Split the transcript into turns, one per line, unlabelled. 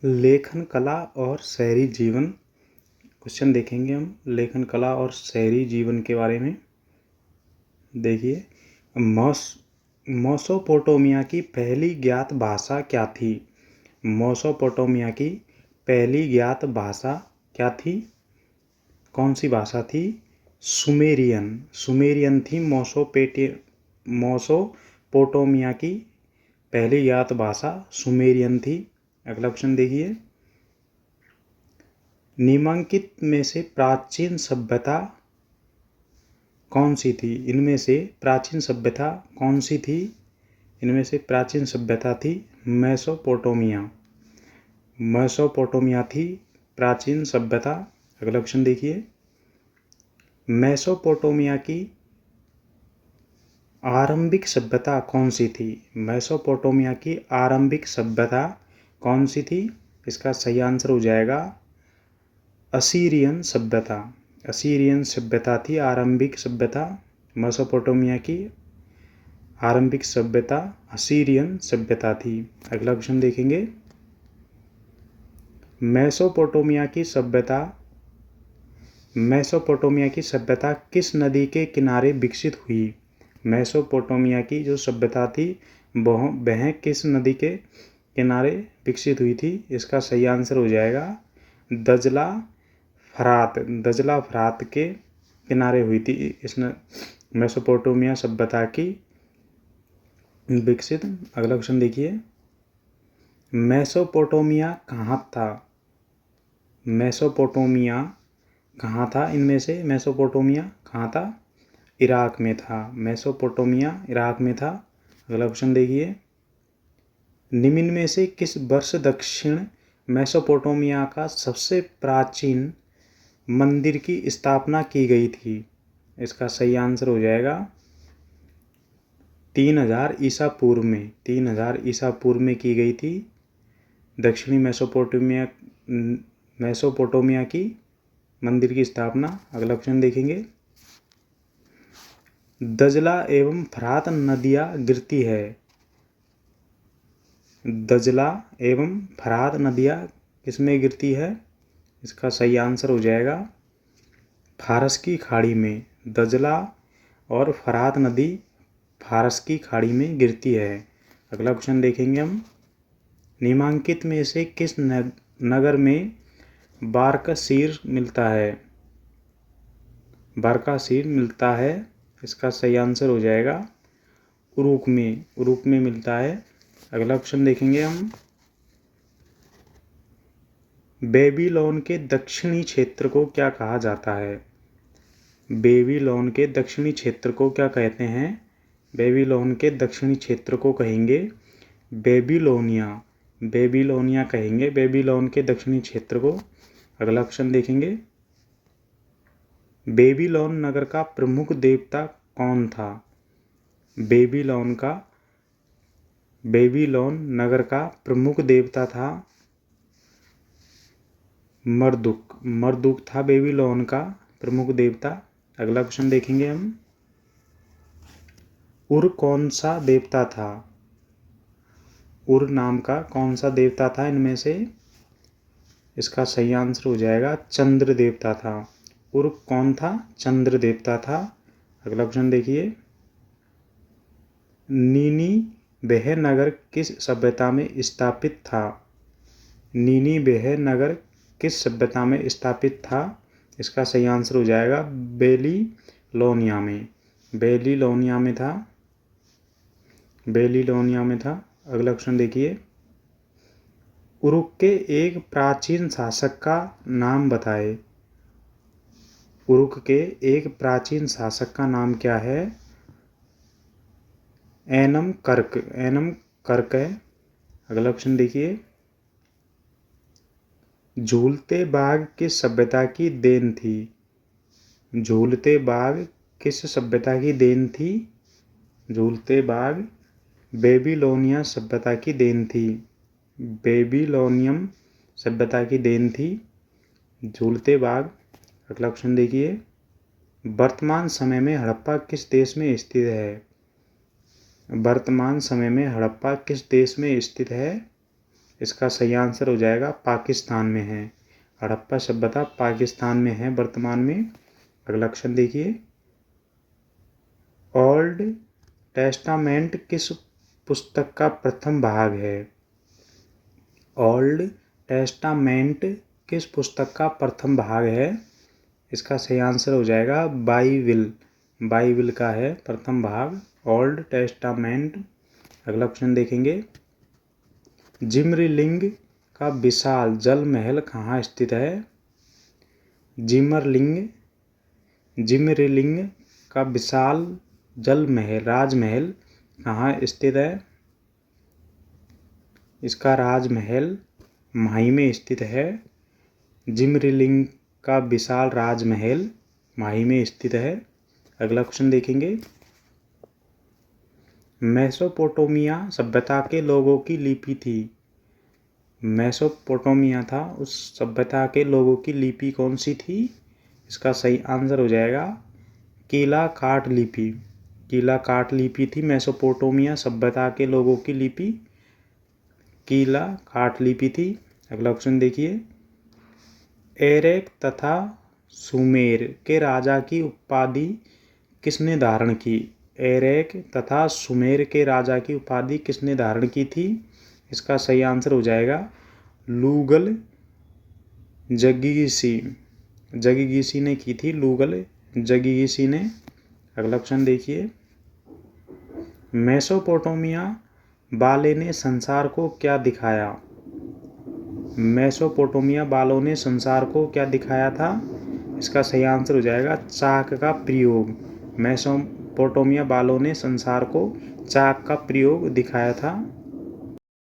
लेखन कला और शहरी जीवन। क्वेश्चन देखेंगे हम लेखन कला और शहरी जीवन के बारे में। देखिए, मेसोपोटामिया की पहली ज्ञात भाषा क्या थी? मेसोपोटामिया की पहली ज्ञात भाषा क्या थी? कौन सी भाषा थी? सुमेरियन थी मेसोपोटामिया की पहली ज्ञात भाषा सुमेरियन थी। अगला ऑप्शन देखिए, निम्नलिखित में से प्राचीन सभ्यता कौन सी थी? इनमें से प्राचीन सभ्यता कौन सी थी? इनमें से प्राचीन सभ्यता थी मेसोपोटामिया थी प्राचीन सभ्यता। अगला ऑप्शन देखिए, मेसोपोटामिया की आरंभिक सभ्यता कौन सी थी? मेसोपोटामिया की आरंभिक सभ्यता कौन सी थी? इसका सही आंसर हो जाएगा असीरियन सभ्यता। असीरियन सभ्यता थी आरंभिक सभ्यता। मेसोपोटामिया की आरंभिक सभ्यता असीरियन सभ्यता थी। अगला क्वेश्चन देखेंगे, मेसोपोटामिया की सभ्यता किस नदी के किनारे विकसित हुई? मेसोपोटामिया की जो सभ्यता थी वह किस नदी के किनारे विकसित हुई थी? इसका सही आंसर हो जाएगा दजला फरात के किनारे हुई थी इस मेसोपोटामिया सभ्यता की विकसित। अगला क्वेश्चन देखिए, मेसोपोटामिया कहाँ था? मेसोपोटामिया कहाँ था? इनमें से मेसोपोटामिया कहाँ था? इराक में था। मेसोपोटामिया इराक में था। अगला क्वेश्चन देखिए, निम्न में से किस वर्ष दक्षिण मेसोपोटामिया का सबसे प्राचीन मंदिर की स्थापना की गई थी? इसका सही आंसर हो जाएगा 3000 ईसा पूर्व में। 3000 ईसा पूर्व में की गई थी दक्षिणी मेसोपोटामिया की मंदिर की स्थापना। अगला क्वेश्चन देखेंगे, दजला एवं फरात नदियाँ गिरती है। दजला एवं फरात नदियाँ किसमें गिरती है? इसका सही आंसर हो जाएगा फारस की खाड़ी में। दजला और फरात नदी फारस की खाड़ी में गिरती है। अगला क्वेश्चन देखेंगे हम, निम्नलिखित में से किस नगर में बारकासीर मिलता है? बारकासीर मिलता है। इसका सही आंसर हो जाएगा उरुक में मिलता है। अगला क्वेश्चन देखेंगे हम, बेबीलोन के दक्षिणी क्षेत्र को क्या कहा जाता है? बेबीलोन के दक्षिणी क्षेत्र को क्या कहते हैं? बेबीलोन के दक्षिणी क्षेत्र को कहेंगे बेबीलोनिया कहेंगे बेबीलोन के दक्षिणी क्षेत्र को। अगला क्वेश्चन देखेंगे, बेबीलोन नगर का प्रमुख देवता कौन था? बेबीलोन नगर का प्रमुख देवता था मर्दुक था बेबीलोन का प्रमुख देवता। अगला क्वेश्चन देखेंगे हम, उर कौन सा देवता था? उर नाम का कौन सा देवता था इनमें से? इसका सही आंसर हो जाएगा चंद्र देवता था। उर कौन था? चंद्र देवता था। अगला क्वेश्चन देखिए, नीनिवेह नगर किस सभ्यता में स्थापित था? नीनिवेह नगर किस सभ्यता में स्थापित था? इसका सही आंसर हो जाएगा बेबीलोनिया में था। अगला क्वेश्चन देखिए, उरुक के एक प्राचीन शासक का नाम बताएं। उरुक के एक प्राचीन शासक का नाम क्या है? एनम कर्क है। अगला क्वेश्चन देखिए, झूलते बाग किस सभ्यता की देन थी? झूलते बाग किस सभ्यता की देन थी? झूलते बाग बेबीलोनिया सभ्यता की देन थी। बेबीलोनियम सभ्यता की देन थी झूलते बाग। अगला क्वेश्चन देखिए, वर्तमान समय में हड़प्पा किस देश में स्थित है? वर्तमान समय में हड़प्पा किस देश में स्थित है? इसका सही आंसर हो जाएगा पाकिस्तान में है। हड़प्पा सभ्यता पाकिस्तान में है वर्तमान में। अगला क्वेश्चन देखिए, ओल्ड टेस्टामेंट किस पुस्तक का प्रथम भाग है? ओल्ड टेस्टामेंट किस पुस्तक का प्रथम भाग है? इसका सही आंसर हो जाएगा बाइबिल। बाइबिल का है प्रथम भाग ओल्ड टेस्टामेंट। अगला क्वेश्चन देखेंगे, जिमरलिंग का विशाल जल महल कहाँ स्थित है? जिमरलिंग का विशाल जल महल राजमहल कहाँ स्थित है? इसका राजमहल माही में स्थित है। जिमरलिंग का विशाल राजमहल माही में स्थित है। अगला क्वेश्चन देखेंगे, मेसोपोटामिया सभ्यता के लोगों की लिपि थी। मेसोपोटामिया था, उस सभ्यता के लोगों की लिपि कौन सी थी? इसका सही आंसर हो जाएगा कीला काट लिपि। कीला काट लिपि थी मेसोपोटामिया सभ्यता के लोगों की लिपि, कीला काट लिपि थी। अगला क्वेश्चन देखिए, एरेक तथा सुमेर के राजा की उपाधि किसने धारण की? एरेक तथा सुमेर के राजा की उपाधि किसने धारण की थी? इसका सही आंसर हो जाएगा लूगल जगिगिसी। जगिगिसी ने की थी, लूगल जगिगिसी ने। अगला क्वेश्चन देखिए, मेसोपोटामिया वाले ने संसार को क्या दिखाया? मेसोपोटामिया वालों ने संसार को क्या दिखाया था? इसका सही आंसर हो जाएगा चाक का प्रयोग। मेसोपोटामिया वालों ने संसार को चाक का प्रयोग दिखाया था।